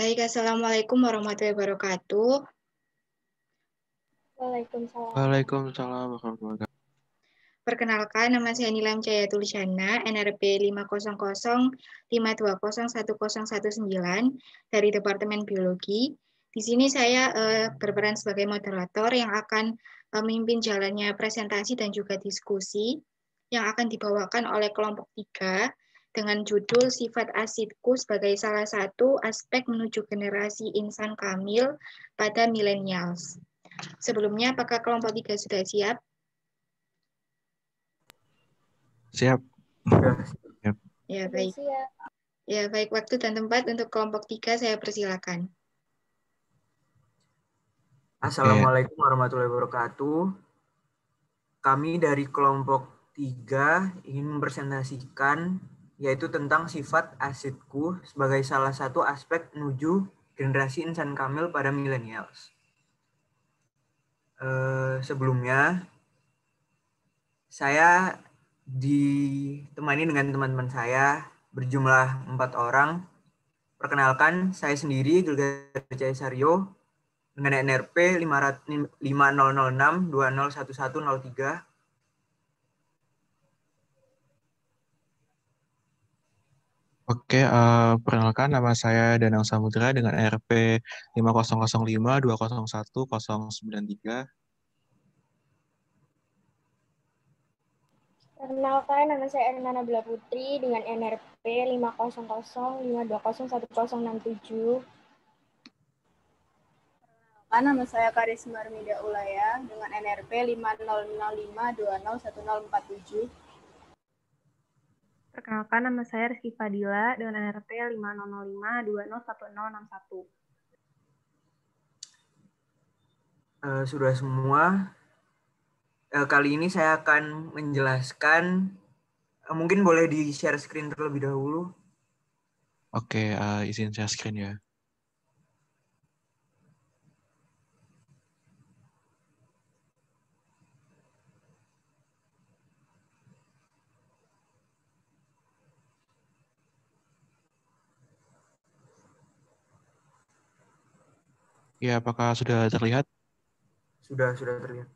Baik, Assalamualaikum warahmatullahi wabarakatuh. Waalaikumsalam. Waalaikumsalam warahmatullahi wabarakatuh. Perkenalkan, nama saya Nilam Jaya Tulisyana, NRP 50052010119 dari Departemen Biologi. Di sini saya berperan sebagai moderator yang akan memimpin jalannya presentasi dan juga diskusi yang akan dibawakan oleh kelompok 3 dengan judul Sifat Asidku sebagai salah satu aspek menuju generasi insan kamil pada millennials. Sebelumnya, apakah kelompok 3 sudah siap? Siap. Siap. Ya, baik. Ya, baik. Waktu dan tempat untuk kelompok 3 saya persilakan. Assalamualaikum warahmatullahi wabarakatuh. Kami dari kelompok 3 ingin mempresentasikan yaitu tentang sifat asidku sebagai salah satu aspek menuju generasi insan kamil pada millennials. Sebelumnya, saya ditemani dengan teman-teman saya berjumlah 4 orang. Perkenalkan, saya sendiri Gilgar Jaya Saryo dengan NRP 5006201103. Oke, perkenalkan nama saya Danang Samudra dengan NRP 5005201093. Perkenalkan, nama saya Erna Nabila Putri dengan NRP 50052011067. Nama saya Karisma Armida Ulaya dengan NRP 5005201047. Perkenalkan, nama saya Rizky Fadila dengan NRP 5005201061. Sudah semua. Kali ini saya akan menjelaskan, mungkin boleh di-share screen terlebih dahulu. Oke, izin share screen ya. Ya, apakah sudah terlihat? Sudah terlihat.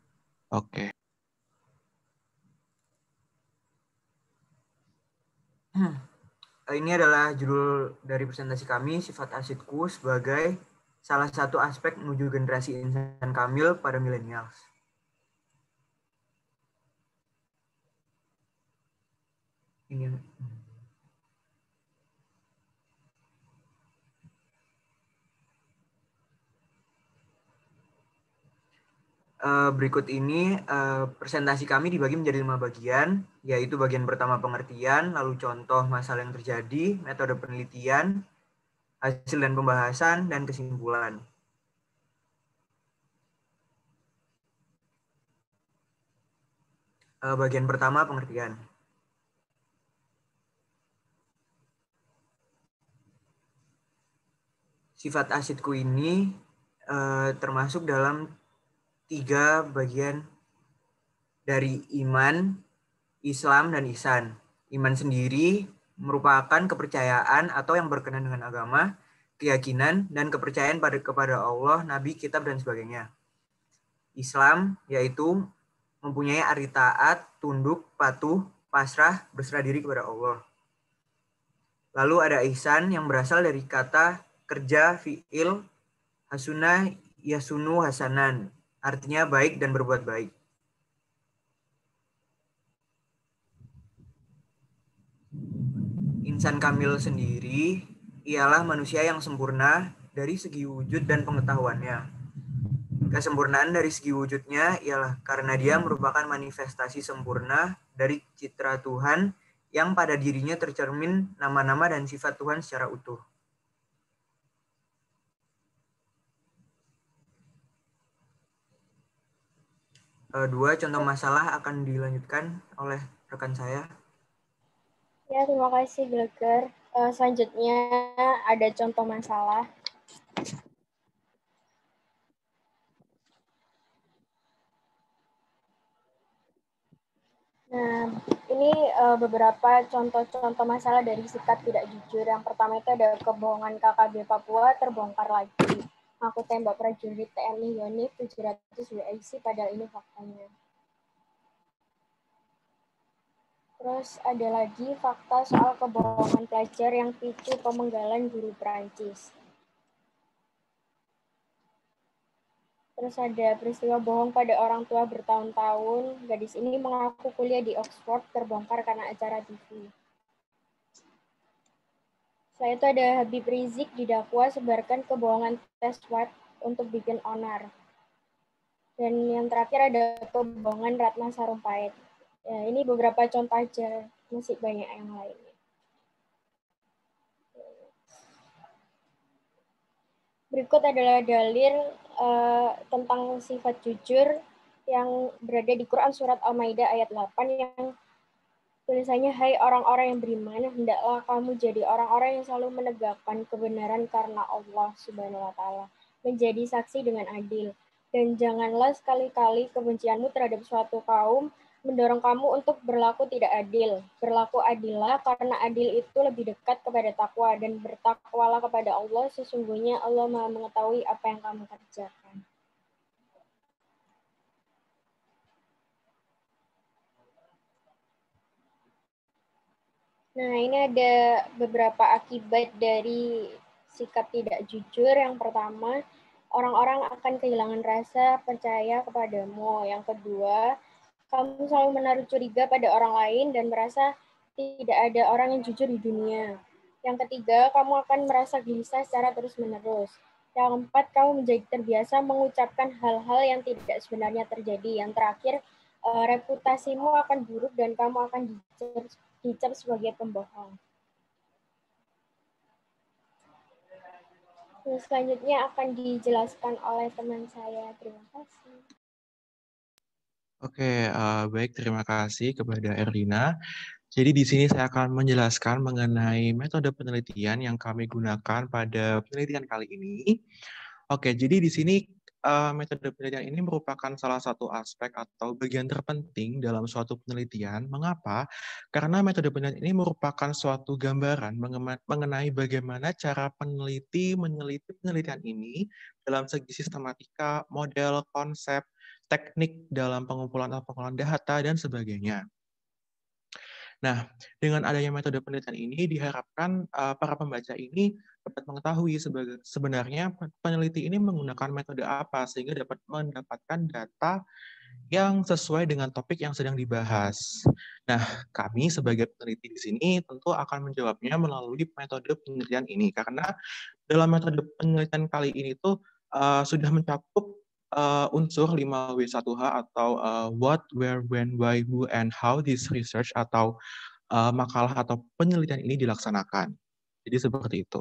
Oke. Ini adalah judul dari presentasi kami, Sifat Asidku sebagai salah satu aspek menuju generasi insan kamil pada millennials. Ini. Berikut ini presentasi kami dibagi menjadi 5 bagian, yaitu bagian pertama pengertian, lalu contoh masalah yang terjadi, metode penelitian, hasil dan pembahasan, dan kesimpulan. Bagian pertama pengertian. Sifat asidku ini termasuk dalam 3 bagian dari iman, Islam, dan ihsan. Iman sendiri merupakan kepercayaan atau yang berkenaan dengan agama, keyakinan, dan kepercayaan kepada Allah, Nabi, Kitab, dan sebagainya. Islam yaitu mempunyai arti taat, tunduk, patuh, pasrah, berserah diri kepada Allah. Lalu ada ihsan yang berasal dari kata kerja, fi'il, hasuna, yasunu, hasanan. Artinya baik dan berbuat baik. Insan kamil sendiri ialah manusia yang sempurna dari segi wujud dan pengetahuannya. Kesempurnaan dari segi wujudnya ialah karena dia merupakan manifestasi sempurna dari citra Tuhan yang pada dirinya tercermin nama-nama dan sifat Tuhan secara utuh. Dua contoh masalah akan dilanjutkan oleh rekan saya. Ya, terima kasih Gilgar. Selanjutnya ada contoh masalah. Nah, ini beberapa contoh-contoh masalah dari sikap tidak jujur. Yang pertama itu ada kebohongan KKB Papua terbongkar lagi. Aku tembak prajurit TNI Yonif 700 WIC padahal ini faktanya. Terus ada lagi fakta soal kebohongan pelajar yang picu pemenggalan guru Perancis. Terus ada peristiwa bohong pada orang tua bertahun-tahun. Gadis ini mengaku kuliah di Oxford terbongkar karena acara TV. Setelah itu ada Habib Rizik didakwa sebarkan kebohongan tes swab untuk bikin onar. Dan yang terakhir ada kebohongan Ratna Sarumpait. Ya, ini beberapa contoh aja, masih banyak yang lainnya. Berikut adalah dalil tentang sifat jujur yang berada di Quran Surat Al-Maidah ayat 8 yang tulisannya, hai orang-orang yang beriman, hendaklah kamu jadi orang-orang yang selalu menegakkan kebenaran karena Allah Subhanahu wa Ta'ala, menjadi saksi dengan adil. Dan janganlah sekali-kali kebencianmu terhadap suatu kaum mendorong kamu untuk berlaku tidak adil. Berlaku adillah karena adil itu lebih dekat kepada takwa, dan bertakwalah kepada Allah, sesungguhnya Allah Maha mengetahui apa yang kamu kerjakan. Nah, ini ada beberapa akibat dari sikap tidak jujur. Yang pertama, orang-orang akan kehilangan rasa percaya kepadamu. Yang kedua, kamu selalu menaruh curiga pada orang lain dan merasa tidak ada orang yang jujur di dunia. Yang ketiga, kamu akan merasa gelisah secara terus-menerus. Yang keempat, kamu menjadi terbiasa mengucapkan hal-hal yang tidak sebenarnya terjadi. Yang terakhir, reputasimu akan buruk dan kamu akan dicap sebagai pembohong. Selanjutnya akan dijelaskan oleh teman saya. Terima kasih. Oke, baik, terima kasih kepada Erlina. Jadi di sini saya akan menjelaskan mengenai metode penelitian yang kami gunakan pada penelitian kali ini. Oke, jadi di sini metode penelitian ini merupakan salah satu aspek atau bagian terpenting dalam suatu penelitian. Mengapa? Karena metode penelitian ini merupakan suatu gambaran mengenai bagaimana cara peneliti meneliti penelitian ini dalam segi sistematika, model, konsep, teknik dalam pengumpulan data, dan sebagainya. Nah, dengan adanya metode penelitian ini diharapkan para pembaca ini dapat mengetahui sebenarnya peneliti ini menggunakan metode apa sehingga dapat mendapatkan data yang sesuai dengan topik yang sedang dibahas. Nah, kami sebagai peneliti di sini tentu akan menjawabnya melalui metode penelitian ini karena dalam metode penelitian kali ini tuh sudah mencakup unsur 5W1H atau what, where, when, why, who, and how this research atau makalah atau penelitian ini dilaksanakan. Jadi seperti itu.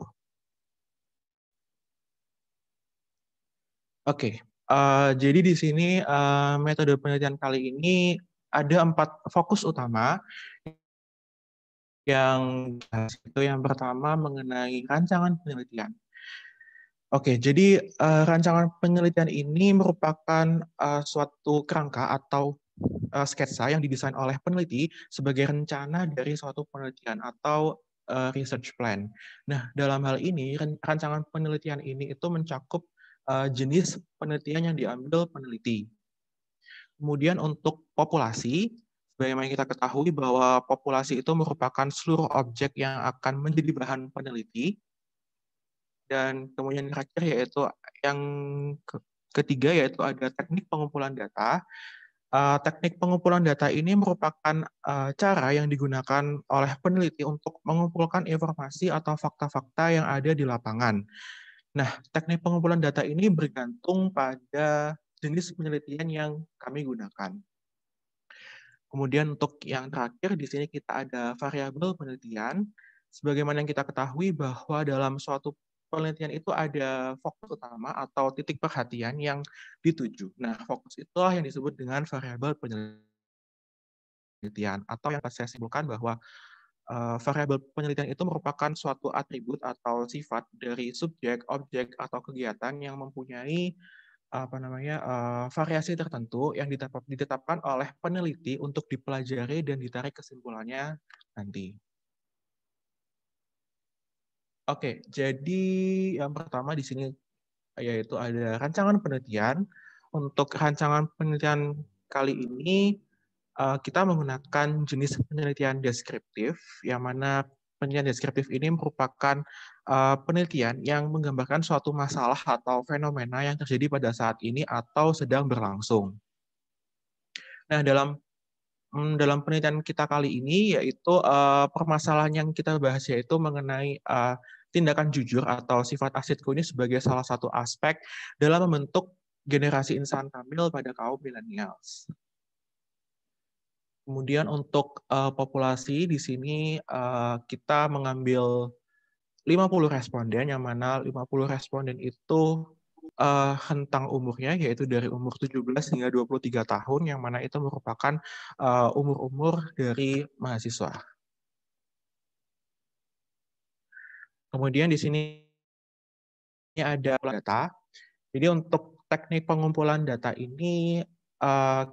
Oke, jadi di sini metode penelitian kali ini ada 4 fokus utama. Yang pertama mengenai rancangan penelitian. Oke, jadi rancangan penelitian ini merupakan suatu kerangka atau sketsa yang didesain oleh peneliti sebagai rencana dari suatu penelitian atau research plan. Nah, dalam hal ini rancangan penelitian ini itu mencakup jenis penelitian yang diambil peneliti. Kemudian untuk populasi, sebagaimana kita ketahui bahwa populasi itu merupakan seluruh objek yang akan menjadi bahan peneliti. Dan kemudian terakhir yaitu yang ketiga yaitu ada teknik pengumpulan data. Teknik pengumpulan data ini merupakan cara yang digunakan oleh peneliti untuk mengumpulkan informasi atau fakta-fakta yang ada di lapangan. Nah, teknik pengumpulan data ini bergantung pada jenis penelitian yang kami gunakan. Kemudian untuk yang terakhir, di sini kita ada variabel penelitian. Sebagaimana yang kita ketahui bahwa dalam suatu penelitian itu ada fokus utama atau titik perhatian yang dituju. Nah, fokus itulah yang disebut dengan variabel penelitian. Atau yang saya simpulkan bahwa variabel penelitian itu merupakan suatu atribut atau sifat dari subjek, objek, atau kegiatan yang mempunyai variasi tertentu yang ditetapkan oleh peneliti untuk dipelajari dan ditarik kesimpulannya nanti. Oke, jadi yang pertama di sini yaitu ada rancangan penelitian. Untuk rancangan penelitian kali ini kita menggunakan jenis penelitian deskriptif, yang mana penelitian deskriptif ini merupakan penelitian yang menggambarkan suatu masalah atau fenomena yang terjadi pada saat ini atau sedang berlangsung. Nah, dalam penelitian kita kali ini yaitu permasalahan yang kita bahas yaitu mengenai tindakan jujur atau sifat asidku ini sebagai salah satu aspek dalam membentuk generasi insan kamil pada kaum millennials. Kemudian untuk populasi di sini kita mengambil 50 responden, yang mana 50 responden itu rentang umurnya yaitu dari umur 17 hingga 23 tahun, yang mana itu merupakan umur-umur dari mahasiswa. Kemudian di sini ada data. Jadi untuk teknik pengumpulan data ini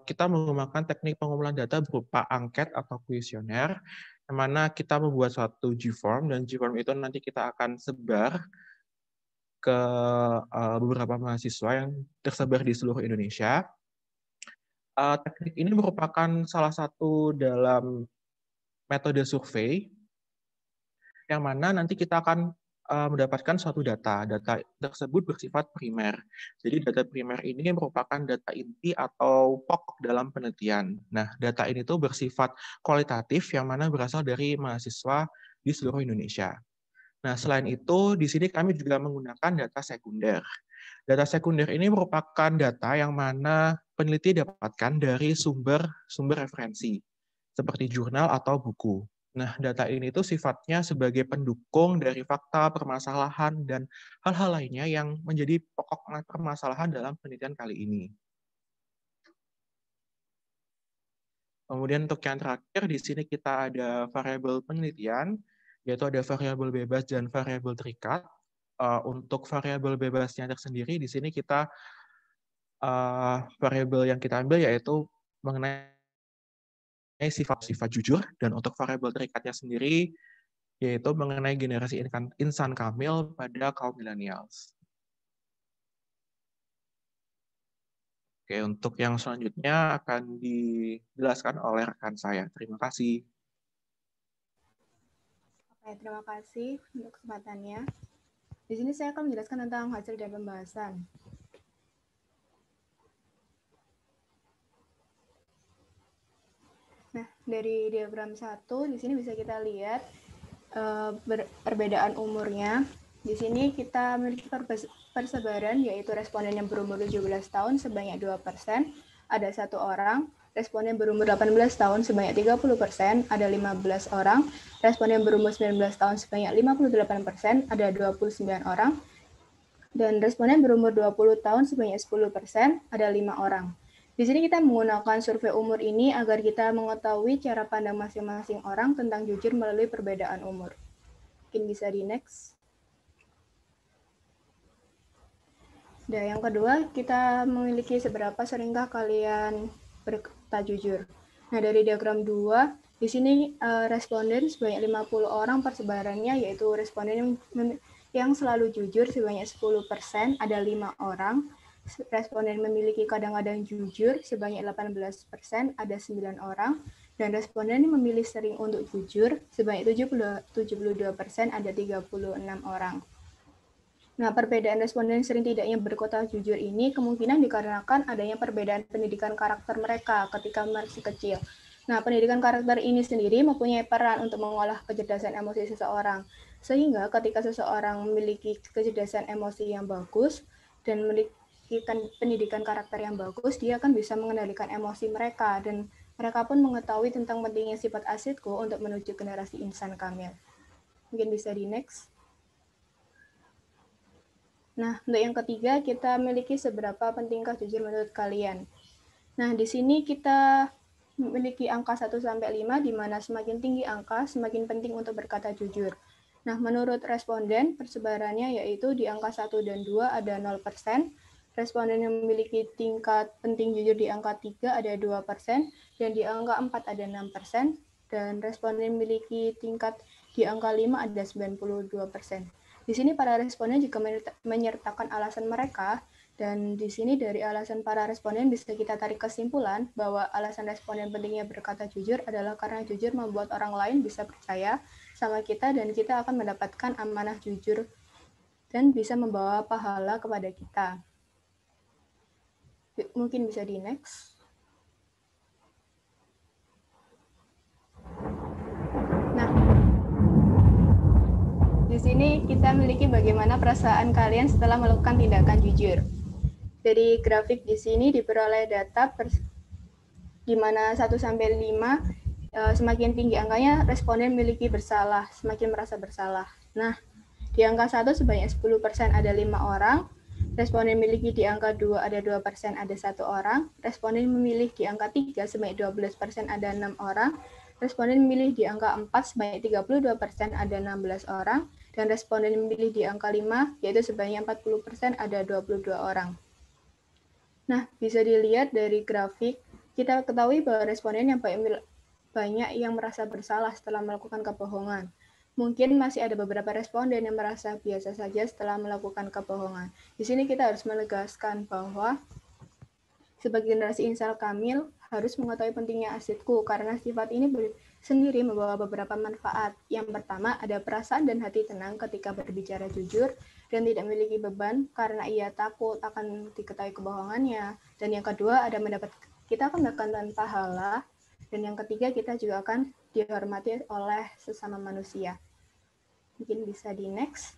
kita menggunakan teknik pengumpulan data berupa angket atau kuesioner, yang mana kita membuat suatu G-form, dan G-form itu nanti kita akan sebar ke beberapa mahasiswa yang tersebar di seluruh Indonesia. Teknik ini merupakan salah satu dalam metode survei, yang mana nanti kita akan mendapatkan suatu data. Data tersebut bersifat primer. Jadi data primer ini merupakan data inti atau pokok dalam penelitian. Nah, data ini tuh bersifat kualitatif, yang mana berasal dari mahasiswa di seluruh Indonesia. Nah, selain itu, di sini kami juga menggunakan data sekunder. Data sekunder ini merupakan data yang mana peneliti dapatkan dari sumber referensi, seperti jurnal atau buku. Nah, data ini tuh sifatnya sebagai pendukung dari fakta, permasalahan, dan hal-hal lainnya yang menjadi pokok permasalahan dalam penelitian kali ini. Kemudian untuk yang terakhir, di sini kita ada variabel penelitian, yaitu ada variabel bebas dan variabel terikat. Untuk variabel bebasnya tersendiri, di sini kita variabel yang kita ambil yaitu mengenai sifat-sifat jujur, dan untuk variabel terikatnya sendiri yaitu mengenai generasi insan kamil pada kaum millennials. Oke, untuk yang selanjutnya akan dijelaskan oleh rekan saya. Terima kasih. Oke, terima kasih untuk kesempatannya. Di sini saya akan menjelaskan tentang hasil dan pembahasan. Nah, dari diagram 1 di sini bisa kita lihat perbedaan umurnya. Di sini kita memiliki persebaran, yaitu responden yang berumur 17 tahun sebanyak 2%, ada 1 orang. Responden berumur 18 tahun sebanyak 30%, ada 15 orang. Responden berumur 19 tahun sebanyak 58%, ada 29 orang. Dan responden berumur 20 tahun sebanyak 10%, ada 5 orang. Di sini kita menggunakan survei umur ini agar kita mengetahui cara pandang masing-masing orang tentang jujur melalui perbedaan umur. Mungkin bisa di next. Dan yang kedua, kita memiliki seberapa seringkah kalian berkata jujur. Nah, dari diagram 2, di sini responden sebanyak 50 orang persebarannya, yaitu responden yang selalu jujur sebanyak 10%, ada 5 orang. Responden memiliki kadang-kadang jujur sebanyak 18%, ada 9 orang. Dan responden memilih sering untuk jujur sebanyak 72%, ada 36 orang. Nah, perbedaan responden sering tidaknya berkata jujur ini kemungkinan dikarenakan adanya perbedaan pendidikan karakter mereka ketika masih kecil. Nah, pendidikan karakter ini sendiri mempunyai peran untuk mengolah kecerdasan emosi seseorang. Sehingga ketika seseorang memiliki kecerdasan emosi yang bagus dan memiliki pendidikan karakter yang bagus, dia akan bisa mengendalikan emosi mereka, dan mereka pun mengetahui tentang pentingnya sifat asidku untuk menuju generasi insan kamil. Mungkin bisa di next. Nah, untuk yang ketiga, kita memiliki seberapa pentingkah jujur menurut kalian. Nah, di sini kita memiliki angka 1-5, di mana semakin tinggi angka, semakin penting untuk berkata jujur. Nah, menurut responden, persebarannya yaitu di angka 1 dan 2 ada 0%, responden yang memiliki tingkat penting jujur di angka 3 ada 2%, dan di angka 4 ada 6%, dan responden yang memiliki tingkat di angka 5 ada 92%. Di sini para responden juga menyertakan alasan mereka, dan di sini dari alasan para responden bisa kita tarik kesimpulan bahwa alasan responden pentingnya berkata jujur adalah karena jujur membuat orang lain bisa percaya sama kita dan kita akan mendapatkan amanah jujur dan bisa membawa pahala kepada kita. Mungkin bisa di next. Nah, di sini kita memiliki bagaimana perasaan kalian setelah melakukan tindakan jujur. Dari grafik di sini diperoleh data di mana 1 sampai 5 semakin tinggi angkanya responden memiliki bersalah, semakin merasa bersalah. Nah, di angka 1 sebanyak 10% ada 5 orang, responden memiliki di angka 2 ada 2% ada 1 orang, responden memilih di angka 3 sebanyak 12% ada 6 orang, responden memilih di angka 4 sebanyak 32% ada 16 orang, dan responden memilih di angka 5 yaitu sebanyak 40% ada 22 orang. Nah, bisa dilihat dari grafik, kita ketahui bahwa responden yang banyak yang merasa bersalah setelah melakukan kebohongan. Mungkin masih ada beberapa responden yang merasa biasa saja setelah melakukan kebohongan. Di sini kita harus menegaskan bahwa sebagai generasi insal kamil harus mengetahui pentingnya asidku karena sifat ini sendiri membawa beberapa manfaat. Yang pertama, ada perasaan dan hati tenang ketika berbicara jujur dan tidak memiliki beban karena ia takut akan diketahui kebohongannya. Dan yang kedua, kita akan mendapatkan pahala. Dan yang ketiga, kita juga akan dihormati oleh sesama manusia. Mungkin bisa di next.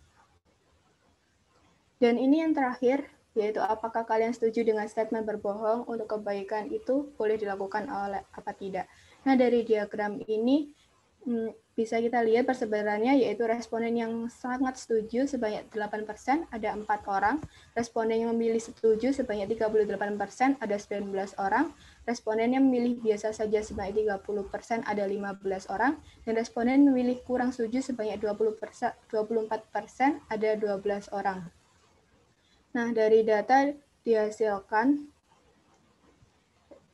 Dan ini yang terakhir, yaitu apakah kalian setuju dengan statement berbohong untuk kebaikan itu boleh dilakukan oleh apa tidak. Nah, dari diagram ini bisa kita lihat persebarannya, yaitu responden yang sangat setuju sebanyak 8%, ada 4 orang, responden yang memilih setuju sebanyak 38%, ada 19 orang, responden yang memilih biasa saja sebanyak 30%, ada 15 orang, dan responden memilih kurang setuju sebanyak 24%, ada 12 orang. Nah, dari data dihasilkan,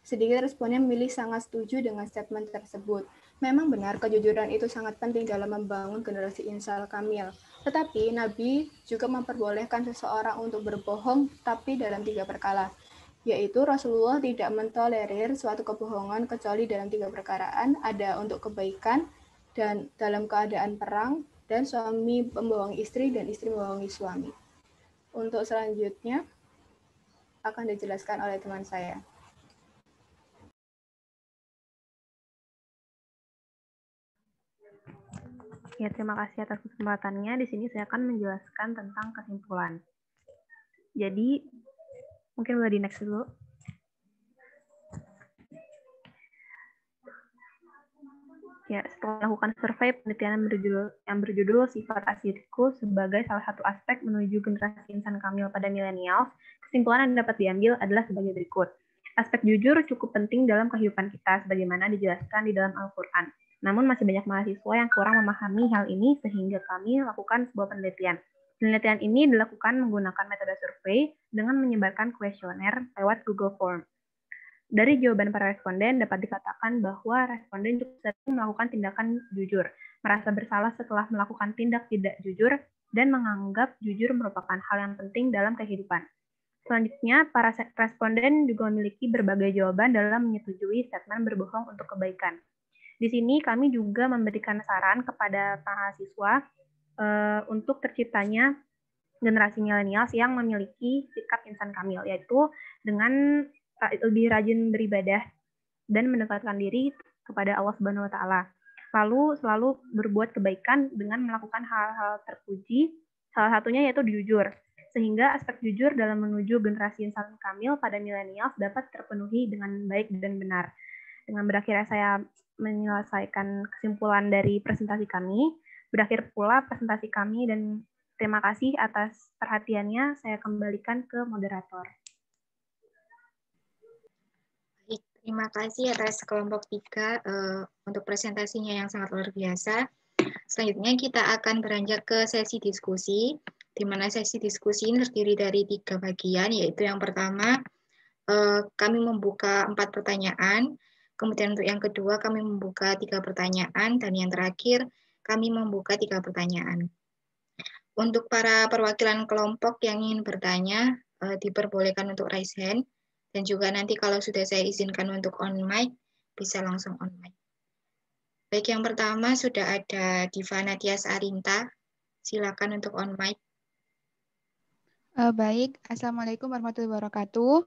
sedikit responden memilih sangat setuju dengan statement tersebut. Memang benar, kejujuran itu sangat penting dalam membangun generasi insal kamil. Tetapi, Nabi juga memperbolehkan seseorang untuk berbohong, tapi dalam 3 perkara. Yaitu, Rasulullah tidak mentolerir suatu kebohongan kecuali dalam 3 perkaraan, ada untuk kebaikan, dan dalam keadaan perang, dan suami membohongi istri, dan istri membohongi suami. Untuk selanjutnya, akan dijelaskan oleh teman saya. Ya, terima kasih atas kesempatannya. Di sini saya akan menjelaskan tentang kesimpulan. Jadi, mungkin boleh di next dulu. Ya, setelah melakukan survei penelitian yang berjudul Sifat Asidku sebagai salah satu aspek menuju generasi insan kamil pada milenial, kesimpulan yang dapat diambil adalah sebagai berikut. Aspek jujur cukup penting dalam kehidupan kita, sebagaimana dijelaskan di dalam Al-Quran. Namun masih banyak mahasiswa yang kurang memahami hal ini sehingga kami lakukan sebuah penelitian. Penelitian ini dilakukan menggunakan metode survei dengan menyebarkan kuesioner lewat Google Form. Dari jawaban para responden dapat dikatakan bahwa responden cukup sering melakukan tindakan jujur, merasa bersalah setelah melakukan tindak tidak jujur, dan menganggap jujur merupakan hal yang penting dalam kehidupan. Selanjutnya, para responden juga memiliki berbagai jawaban dalam menyetujui statement berbohong untuk kebaikan. Di sini kami juga memberikan saran kepada mahasiswa untuk terciptanya generasi milenials yang memiliki sikap insan kamil, yaitu dengan lebih rajin beribadah dan mendekatkan diri kepada Allah Subhanahu wa Ta'ala. Lalu selalu berbuat kebaikan dengan melakukan hal-hal terpuji, salah satunya yaitu jujur. Sehingga aspek jujur dalam menuju generasi insan kamil pada milenials dapat terpenuhi dengan baik dan benar. Dengan berakhirnya saya menyelesaikan kesimpulan dari presentasi kami, berakhir pula presentasi kami dan terima kasih atas perhatiannya. Saya kembalikan ke moderator. Terima kasih atas kelompok 3 untuk presentasinya yang sangat luar biasa. Selanjutnya kita akan beranjak ke sesi diskusi. di mana sesi diskusi ini terdiri dari 3 bagian, yaitu yang pertama, kami membuka 4 pertanyaan, kemudian untuk yang kedua kami membuka 3 pertanyaan, dan yang terakhir kami membuka 3 pertanyaan. Untuk para perwakilan kelompok yang ingin bertanya, diperbolehkan untuk raise hand, dan juga nanti kalau sudah saya izinkan untuk on mic, bisa langsung on mic. Baik, yang pertama sudah ada Divana Tias Arinta, silakan untuk on mic. Baik, Assalamualaikum warahmatullahi wabarakatuh.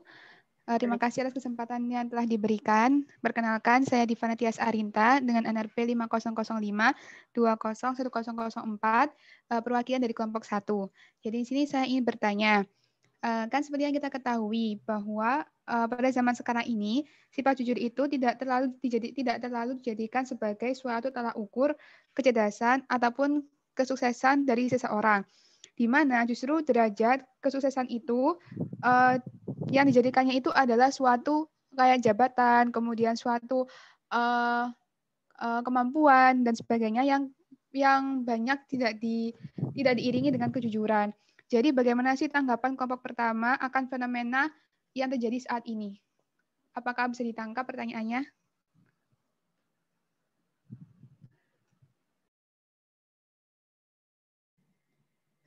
Terima kasih atas kesempatan yang telah diberikan. Perkenalkan, saya Divana Tias Arinta dengan NRP 5005-201004, perwakilan dari kelompok 1. Jadi di sini saya ingin bertanya, kan seperti yang kita ketahui bahwa pada zaman sekarang ini sifat jujur itu tidak terlalu dijadikan sebagai suatu tolak ukur kecerdasan ataupun kesuksesan dari seseorang, di mana justru derajat kesuksesan itu yang dijadikannya itu adalah suatu kayak jabatan, kemudian suatu kemampuan dan sebagainya yang banyak tidak diiringi dengan kejujuran. Jadi bagaimana sih tanggapan kelompok pertama akan fenomena yang terjadi saat ini? Apakah bisa ditangkap pertanyaannya?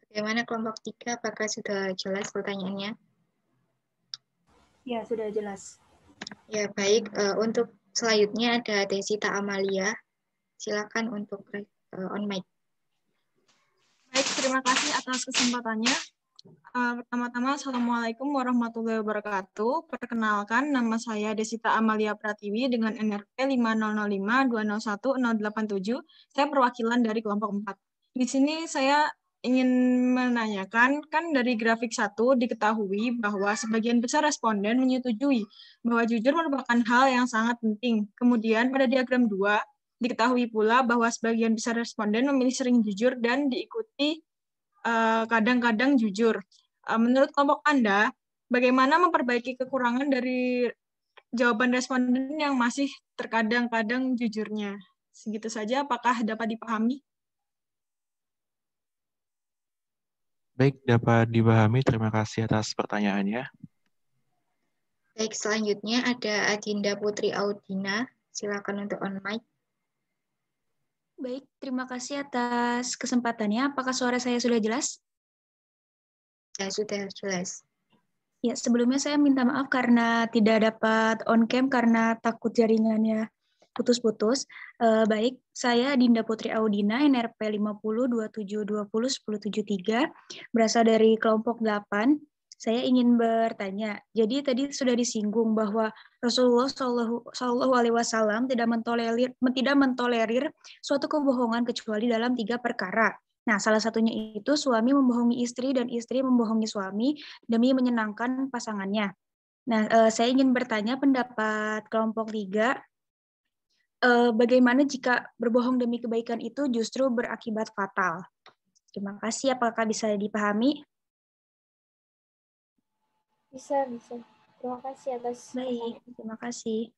Bagaimana kelompok 3, apakah sudah jelas pertanyaannya? Ya, sudah jelas. Ya, baik. Untuk selanjutnya ada Desita Amalia. Silakan untuk on mic. Baik, terima kasih atas kesempatannya. Pertama-tama, Assalamualaikum warahmatullahi wabarakatuh. Perkenalkan, nama saya Desita Amalia Pratiwi dengan NRP 5005-201-087. Saya perwakilan dari kelompok 4. Di sini saya ingin menanyakan, kan dari grafik 1 diketahui bahwa sebagian besar responden menyetujui bahwa jujur merupakan hal yang sangat penting. Kemudian pada diagram 2, diketahui pula bahwa sebagian besar responden memilih sering jujur dan diikuti kadang-kadang jujur. Menurut kelompok Anda, bagaimana memperbaiki kekurangan dari jawaban responden yang masih terkadang-kadang jujurnya? Segitu saja, apakah dapat dipahami? Baik, dapat dipahami. Terima kasih atas pertanyaannya. Baik, selanjutnya ada Adinda Putri Audina. Silakan untuk on mic. Baik, terima kasih atas kesempatannya. Apakah suara saya sudah jelas? Ya, sudah jelas. Ya, sebelumnya saya minta maaf karena tidak dapat on cam karena takut jaringannya putus-putus. Baik, saya Dinda Putri Audina, NRP 5027201073, berasal dari kelompok 8. Saya ingin bertanya, jadi tadi sudah disinggung bahwa Rasulullah Shallallahu Alaihi Wasallam tidak mentolerir suatu kebohongan kecuali dalam 3 perkara. Nah, salah satunya itu suami membohongi istri dan istri membohongi suami demi menyenangkan pasangannya. Nah, saya ingin bertanya pendapat kelompok 3, bagaimana jika berbohong demi kebaikan itu justru berakibat fatal? Terima kasih, apakah bisa dipahami? Bisa. Terima kasih atas. Baik, terima kasih.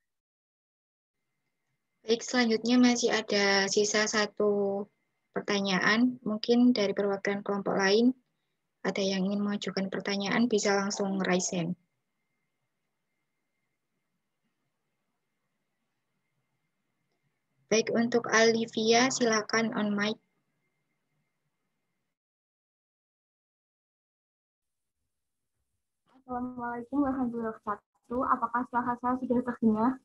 Baik, selanjutnya masih ada sisa 1 pertanyaan. Mungkin dari perwakilan kelompok lain, ada yang ingin mengajukan pertanyaan, bisa langsung raise hand. Baik, untuk Alivia, silakan on mic. Assalamualaikum warahmatullahi wabarakatuh. Apakah suara saya sudah terdengar?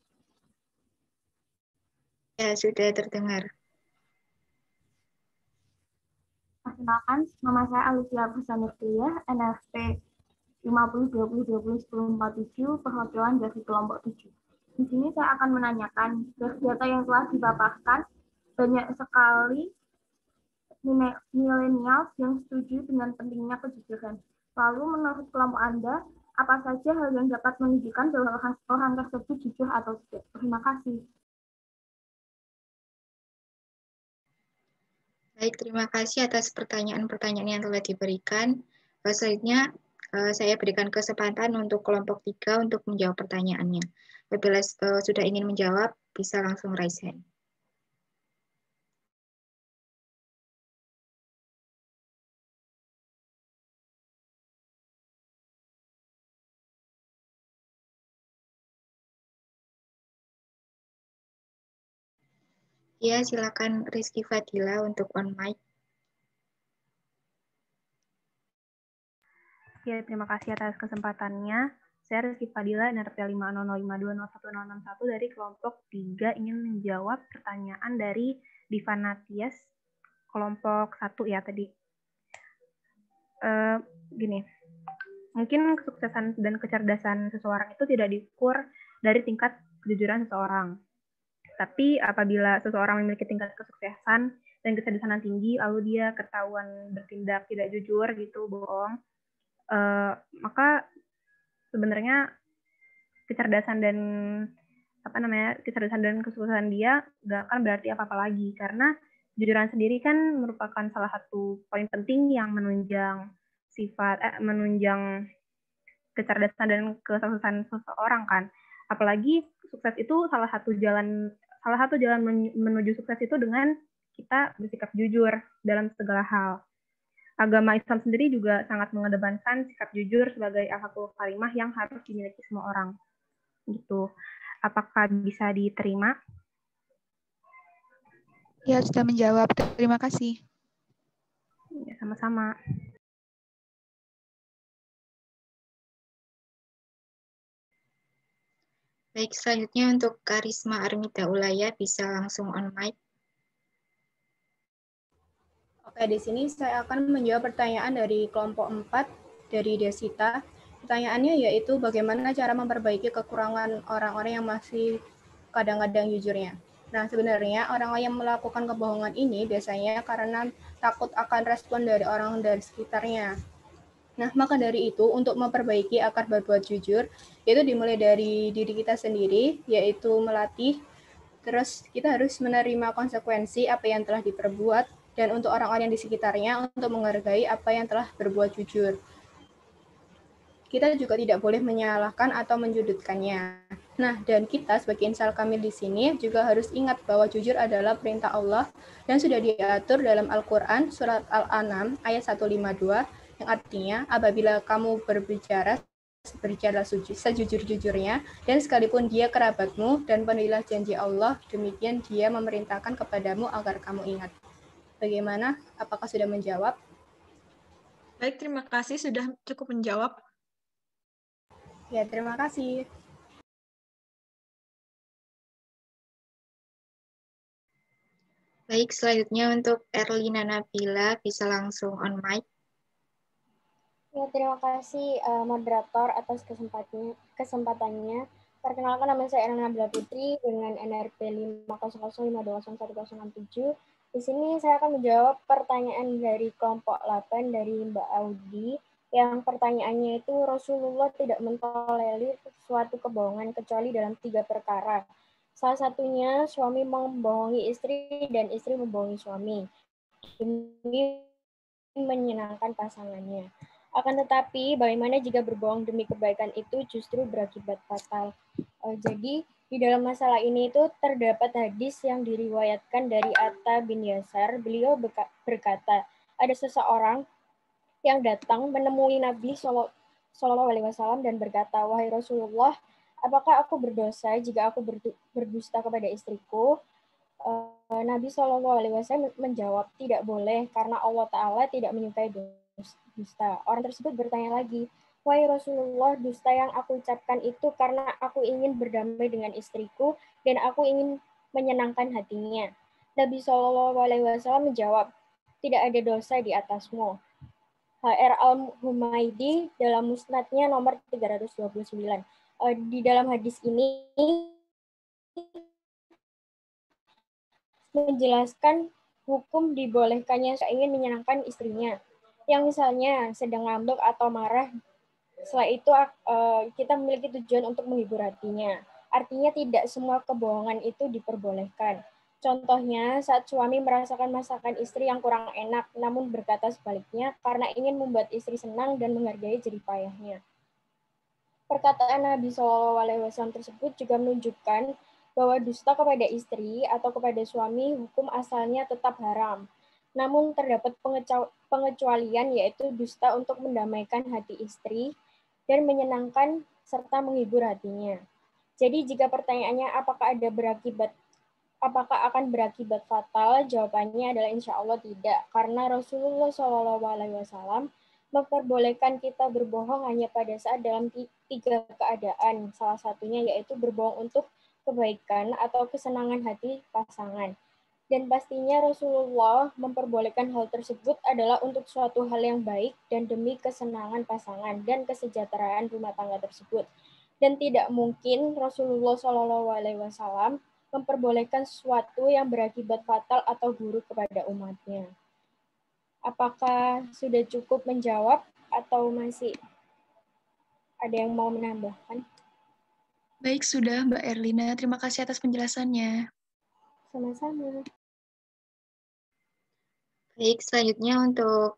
Ya, sudah terdengar. Perkenalkan, nama saya Alivia Busanurtiyah, NRP 5020201047, perwakilan dari kelompok 7. Di sini saya akan menanyakan, dari data yang telah dipaparkan, banyak sekali milenial yang setuju dengan pentingnya kejujuran. Lalu menurut kelompok Anda, apa saja hal yang dapat menunjukkan bahwa orang tersebut jujur atau tidak? Terima kasih. Baik, terima kasih atas pertanyaan-pertanyaan yang telah diberikan. Selanjutnya, saya berikan kesempatan untuk kelompok 3 untuk menjawab pertanyaannya. Apabila sudah ingin menjawab, bisa langsung raise hand. Ya, silakan Rizky Fadila untuk on mic. Ya, terima kasih atas kesempatannya. Saya Rizky Fadila, NRP 500520161 dari kelompok 3 ingin menjawab pertanyaan dari Diva Natias, kelompok 1 ya tadi. Gini, mungkin kesuksesan dan kecerdasan seseorang itu tidak diukur dari tingkat kejujuran seseorang. Tapi apabila seseorang memiliki tingkat kesuksesan dan kecerdasan tinggi, lalu dia ketahuan bertindak tidak jujur gitu, bohong, maka sebenarnya kecerdasan dan kesuksesan dia nggak akan berarti apa-apa lagi, karena kejujuran sendiri kan merupakan salah satu poin penting yang menunjang menunjang kecerdasan dan kesuksesan seseorang kan. Apalagi sukses itu salah satu jalan menuju sukses itu dengan kita bersikap jujur dalam segala hal. Agama Islam sendiri juga sangat mengedepankan sikap jujur sebagai akhlakul karimah yang harus dimiliki semua orang. Gitu. Apakah bisa diterima? Ya, sudah menjawab. Terima kasih. Ya, sama-sama. Baik, selanjutnya untuk Karisma Armida Ulaya bisa langsung on mic. Oke, di sini saya akan menjawab pertanyaan dari kelompok 4 dari Desita. Pertanyaannya yaitu bagaimana cara memperbaiki kekurangan orang-orang yang masih kadang-kadang jujurnya. Nah, sebenarnya orang yang melakukan kebohongan ini biasanya karena takut akan respon dari orang dari sekitarnya. Nah, maka dari itu, untuk memperbaiki akar berbuat jujur, itu dimulai dari diri kita sendiri, yaitu melatih. Terus kita harus menerima konsekuensi apa yang telah diperbuat, dan untuk orang-orang di sekitarnya untuk menghargai apa yang telah berbuat jujur. Kita juga tidak boleh menyalahkan atau menjudutkannya. Nah, dan kita sebagai insal kamil di sini juga harus ingat bahwa jujur adalah perintah Allah dan sudah diatur dalam Al-Quran, surat Al-An'am ayat 152, yang artinya apabila kamu berbicara sejujur-jujurnya, dan sekalipun dia kerabatmu, dan penuhilah janji Allah, demikian dia memerintahkan kepadamu agar kamu ingat. Bagaimana? Apakah sudah menjawab? Baik, terima kasih sudah cukup menjawab. Ya, terima kasih. Baik, selanjutnya untuk Erlina Nabila bisa langsung on mic. Ya, terima kasih moderator atas kesempatannya. Perkenalkan, nama saya Erlina Nabila Putri dengan NRP 50052011067. Di sini saya akan menjawab pertanyaan dari kelompok 8 dari Mbak Audi. Yang pertanyaannya itu, Rasulullah tidak mentolerir suatu kebohongan kecuali dalam 3 perkara. Salah satunya suami membohongi istri dan istri membohongi suami demi menyenangkan pasangannya. Akan tetapi, bagaimana jika berbohong demi kebaikan itu justru berakibat fatal? Jadi, di dalam masalah ini itu terdapat hadis yang diriwayatkan dari Atta bin Yasar. Beliau berkata, ada seseorang yang datang menemui Nabi SAW dan berkata, wahai Rasulullah, apakah aku berdosa jika aku berdusta kepada istriku? Nabi SAW menjawab, tidak boleh, karena Allah Ta'ala tidak menyukai dusta. Orang tersebut bertanya lagi, wahai Rasulullah, dusta yang aku ucapkan itu karena aku ingin berdamai dengan istriku dan aku ingin menyenangkan hatinya. Nabi SAW menjawab, tidak ada dosa di atasmu. HR Al-Humaydi dalam musnadnya nomor 329. Di dalam hadis ini menjelaskan hukum dibolehkannya ingin menyenangkan istrinya. Yang misalnya sedang ngambek atau marah, setelah itu kita memiliki tujuan untuk menghibur hatinya. Artinya tidak semua kebohongan itu diperbolehkan. Contohnya, saat suami merasakan masakan istri yang kurang enak, namun berkata sebaliknya karena ingin membuat istri senang dan menghargai jerih payahnya. Perkataan Nabi SAW tersebut juga menunjukkan bahwa dusta kepada istri atau kepada suami hukum asalnya tetap haram. Namun terdapat pengecualian, yaitu dusta untuk mendamaikan hati istri dan menyenangkan serta menghibur hatinya. Jadi jika pertanyaannya apakah Apakah akan berakibat fatal? Jawabannya adalah insya Allah tidak, karena Rasulullah SAW memperbolehkan kita berbohong hanya pada saat dalam 3 keadaan. Salah satunya yaitu berbohong untuk kebaikan atau kesenangan hati pasangan. Dan pastinya Rasulullah memperbolehkan hal tersebut adalah untuk suatu hal yang baik dan demi kesenangan pasangan dan kesejahteraan rumah tangga tersebut. Dan tidak mungkin Rasulullah SAW memperbolehkan sesuatu yang berakibat fatal atau buruk kepada umatnya. Apakah sudah cukup menjawab atau masih ada yang mau menambahkan? Baik, sudah Mbak Erlina. Terima kasih atas penjelasannya. Sama-sama. Baik, selanjutnya untuk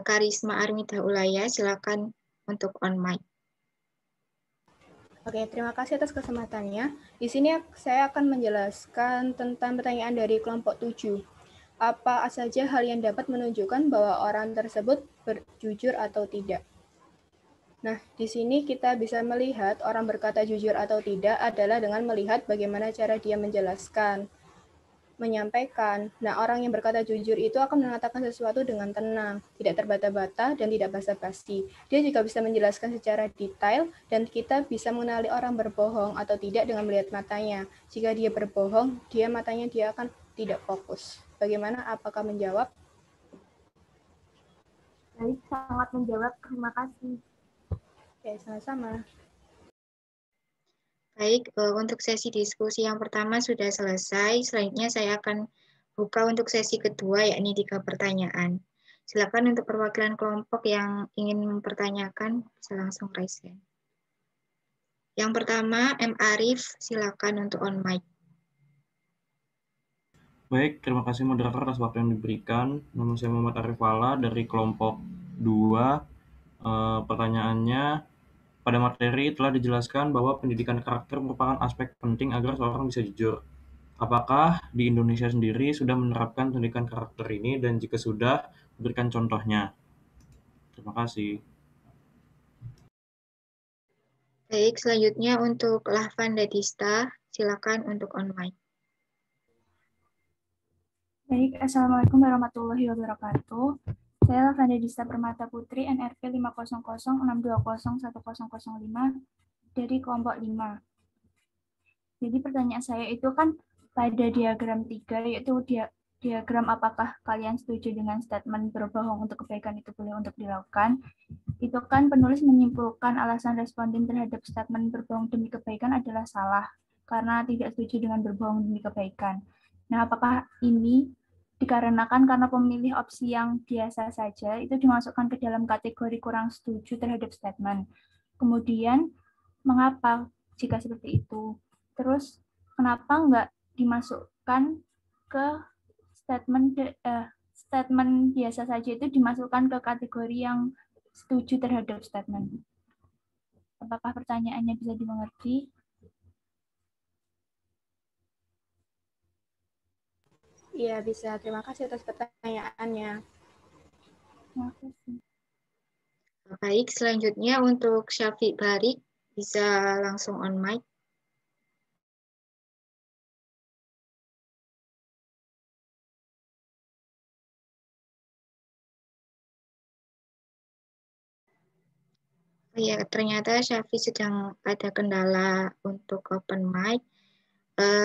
Karisma Armida Ulaya, silakan untuk on mic. Oke, terima kasih atas kesempatannya. Di sini saya akan menjelaskan tentang pertanyaan dari kelompok 7. Apa saja hal yang dapat menunjukkan bahwa orang tersebut jujur atau tidak? Nah, di sini kita bisa melihat orang berkata jujur atau tidak adalah dengan melihat bagaimana cara dia menjelaskan, menyampaikan. Nah, orang yang berkata jujur itu akan mengatakan sesuatu dengan tenang, tidak terbata-bata, dan tidak basa-basi. Dia juga bisa menjelaskan secara detail, dan kita bisa mengenali orang berbohong atau tidak dengan melihat matanya. Jika dia berbohong, matanya dia akan tidak fokus. Bagaimana? Apakah menjawab? Baik, sangat menjawab. Terima kasih. Oke, sama-sama. Baik, untuk sesi diskusi yang pertama sudah selesai. Selanjutnya saya akan buka untuk sesi kedua, yakni 3 pertanyaan. Silakan untuk perwakilan kelompok yang ingin mempertanyakan, bisa langsung raise hand. Yang pertama, M. Arif, silakan untuk on mic. Baik, terima kasih moderator atas waktu yang diberikan. Nama saya Muhammad Arif Fala dari kelompok 2. Pertanyaannya, pada materi telah dijelaskan bahwa pendidikan karakter merupakan aspek penting agar seorang bisa jujur. Apakah di Indonesia sendiri sudah menerapkan pendidikan karakter ini, dan jika sudah, berikan contohnya. Terima kasih. Baik, selanjutnya untuk Lavanda Dista, silakan untuk on mic. Baik, Assalamualaikum warahmatullahi wabarakatuh. Saya Lavanda Dista Permata Putri, NRP 50062010005 dari kelompok 5. Jadi pertanyaan saya itu kan pada diagram 3, yaitu diagram apakah kalian setuju dengan statement berbohong untuk kebaikan itu boleh untuk dilakukan. Itu kan penulis menyimpulkan alasan responden terhadap statement berbohong demi kebaikan adalah salah, karena tidak setuju dengan berbohong demi kebaikan. Nah, apakah ini dikarenakan karena pemilih opsi yang biasa saja itu dimasukkan ke dalam kategori kurang setuju terhadap statement. Kemudian, mengapa jika seperti itu? Terus, kenapa nggak dimasukkan ke statement biasa saja itu dimasukkan ke kategori yang setuju terhadap statement? Apakah pertanyaannya bisa dimengerti? Iya, bisa. Terima kasih atas pertanyaannya. Terima kasih. Baik, selanjutnya untuk Syafiq Barik, bisa langsung on mic. Ya, ternyata Syafiq sedang ada kendala untuk open mic.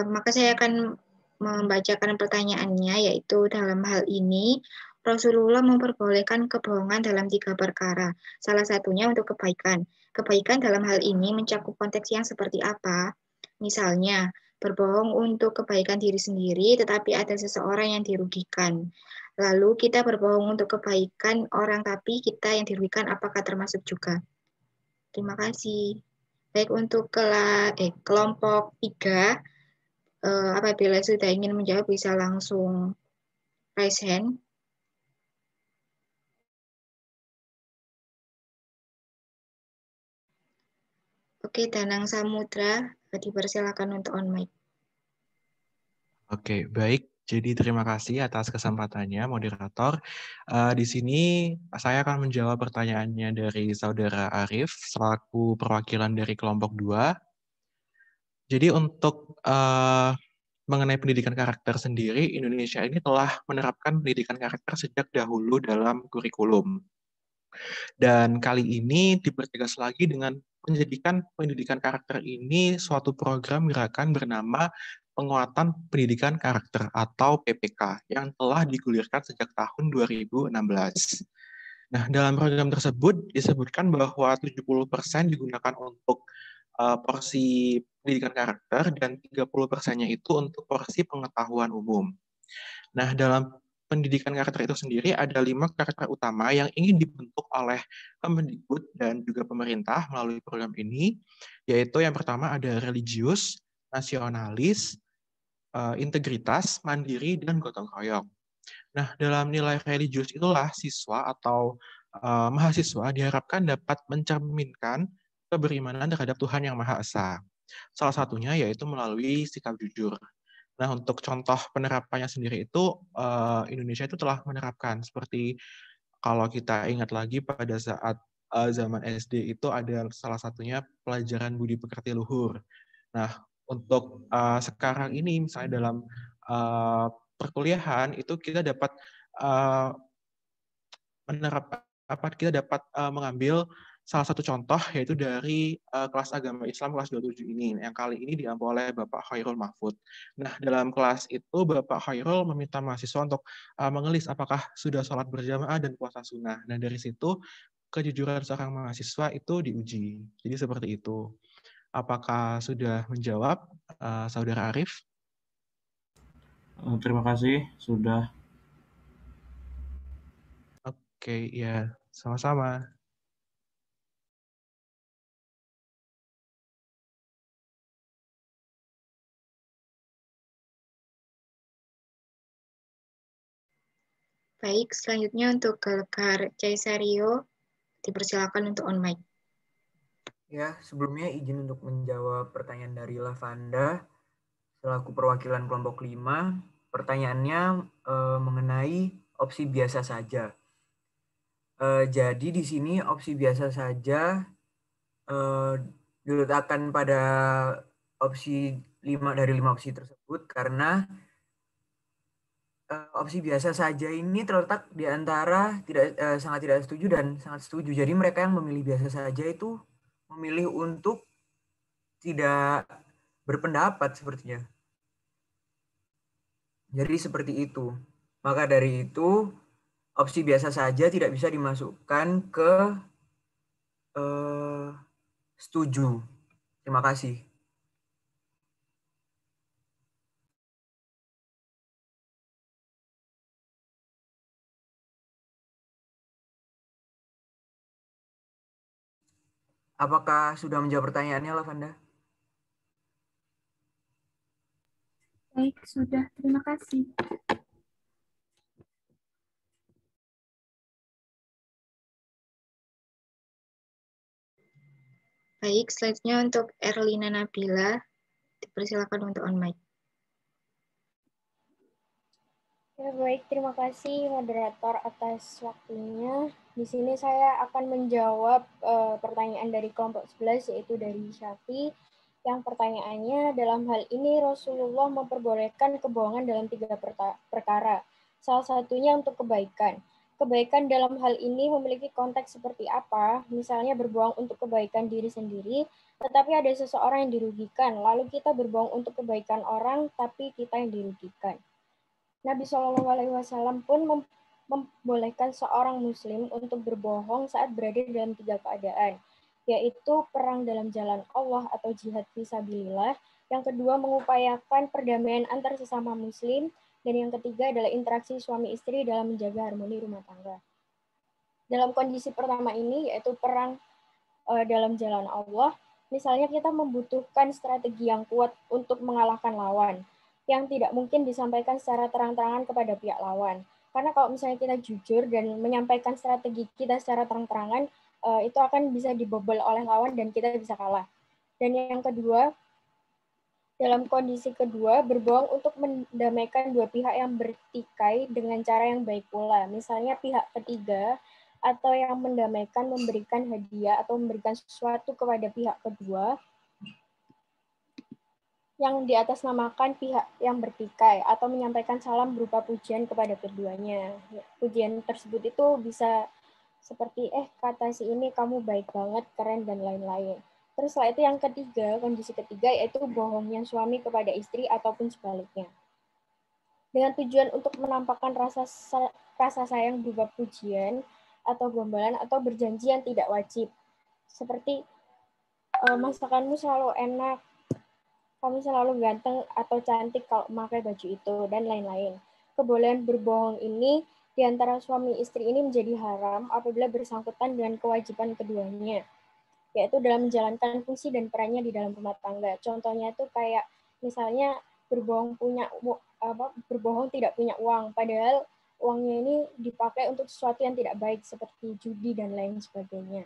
Maka saya akan membacakan pertanyaannya, yaitu dalam hal ini Rasulullah memperbolehkan kebohongan dalam 3 perkara. Salah satunya untuk kebaikan. Kebaikan dalam hal ini mencakup konteks yang seperti apa? Misalnya, berbohong untuk kebaikan diri sendiri, tetapi ada seseorang yang dirugikan. Lalu kita berbohong untuk kebaikan orang, tapi kita yang dirugikan, apakah termasuk juga? Terima kasih. Baik, untuk kelompok 3, apabila sudah ingin menjawab bisa langsung raise hand. Oke, Danang Samudra, dipersilakan untuk on mic. Oke, baik. Jadi terima kasih atas kesempatannya, moderator. Di sini saya akan menjawab pertanyaannya dari Saudara Arif, selaku perwakilan dari kelompok 2. Jadi untuk mengenai pendidikan karakter sendiri, Indonesia ini telah menerapkan pendidikan karakter sejak dahulu dalam kurikulum. Dan kali ini dipertegas lagi dengan menjadikan pendidikan karakter ini suatu program gerakan bernama Penguatan Pendidikan Karakter atau PPK yang telah digulirkan sejak tahun 2016. Nah, dalam program tersebut disebutkan bahwa 70% digunakan untuk porsi pendidikan karakter dan 30%-nya itu untuk porsi pengetahuan umum. Nah, dalam pendidikan karakter itu sendiri ada 5 karakter utama yang ingin dibentuk oleh Kemendikbud dan juga pemerintah melalui program ini, yaitu yang pertama ada religius, nasionalis, integritas, mandiri, dan gotong royong. Nah, dalam nilai religius itulah siswa atau mahasiswa diharapkan dapat mencerminkan keberimanan terhadap Tuhan Yang Maha Esa. Salah satunya yaitu melalui sikap jujur. Nah, untuk contoh penerapannya sendiri itu, Indonesia itu telah menerapkan seperti kalau kita ingat lagi pada saat zaman SD itu ada salah satunya pelajaran budi pekerti luhur. Nah, untuk sekarang ini misalnya dalam perkuliahan itu kita dapat mengambil salah satu contoh yaitu dari kelas agama Islam kelas 27 ini yang kali ini diampu oleh Bapak Khairul Mahfud. Nah, dalam kelas itu Bapak Khairul meminta mahasiswa untuk mengelis apakah sudah sholat berjamaah dan puasa sunnah. Nah, dari situ kejujuran seorang mahasiswa itu diuji. Jadi seperti itu. Apakah sudah menjawab, Saudara Arif? Terima kasih sudah. Oke, ya, sama-sama. Baik, selanjutnya untuk Gelkar Caisario, dipersilakan untuk on mic. Ya, sebelumnya izin untuk menjawab pertanyaan dari Lavanda selaku perwakilan kelompok 5. Pertanyaannya mengenai opsi biasa saja. Jadi di sini opsi biasa saja diletakkan pada opsi 5 dari 5 opsi tersebut karena opsi biasa saja ini terletak di antara sangat tidak setuju dan sangat setuju. Jadi mereka yang memilih biasa saja itu memilih untuk tidak berpendapat sepertinya. Jadi seperti itu. Maka dari itu opsi biasa saja tidak bisa dimasukkan ke setuju. Terima kasih. Apakah sudah menjawab pertanyaannya, Lavanda? Baik, sudah. Terima kasih. Baik, selanjutnya untuk Erlina Nabila, dipersilakan untuk on mic. Ya, baik, terima kasih moderator atas waktunya. Di sini saya akan menjawab pertanyaan dari kelompok 11, yaitu dari Syafi. Yang pertanyaannya, dalam hal ini Rasulullah memperbolehkan kebohongan dalam 3 perkara. Salah satunya untuk kebaikan. Kebaikan dalam hal ini memiliki konteks seperti apa? Misalnya berbohong untuk kebaikan diri sendiri, tetapi ada seseorang yang dirugikan. Lalu kita berbohong untuk kebaikan orang, tapi kita yang dirugikan. Nabi SAW pun membolehkan seorang muslim untuk berbohong saat berada dalam 3 keadaan, yaitu perang dalam jalan Allah atau jihad fisabilillah, yang kedua mengupayakan perdamaian antar sesama muslim, dan yang ketiga adalah interaksi suami istri dalam menjaga harmoni rumah tangga. Dalam kondisi pertama ini, yaitu perang dalam jalan Allah, misalnya kita membutuhkan strategi yang kuat untuk mengalahkan lawan, yang tidak mungkin disampaikan secara terang-terangan kepada pihak lawan. Karena kalau misalnya kita jujur dan menyampaikan strategi kita secara terang-terangan, itu akan bisa dibobol oleh lawan dan kita bisa kalah. Dan yang kedua, dalam kondisi kedua, berbohong untuk mendamaikan dua pihak yang bertikai dengan cara yang baik pula. Misalnya pihak ketiga atau yang mendamaikan memberikan hadiah atau memberikan sesuatu kepada pihak kedua yang di atas namakan pihak yang bertikai atau menyampaikan salam berupa pujian kepada keduanya. Pujian tersebut itu bisa seperti, kata si ini kamu baik banget, keren, dan lain-lain. Terus setelah itu yang ketiga, kondisi ketiga yaitu bohongnya suami kepada istri ataupun sebaliknya. Dengan tujuan untuk menampakkan rasa sayang berupa pujian atau gombalan atau berjanji yang tidak wajib. Seperti, masakanmu selalu enak, kamu selalu ganteng atau cantik kalau memakai baju itu, dan lain-lain. Kebolehan berbohong ini di antara suami istri ini menjadi haram apabila bersangkutan dengan kewajiban keduanya, yaitu dalam menjalankan fungsi dan perannya di dalam rumah tangga. Contohnya itu kayak misalnya berbohong tidak punya uang, padahal uangnya ini dipakai untuk sesuatu yang tidak baik seperti judi dan lain sebagainya.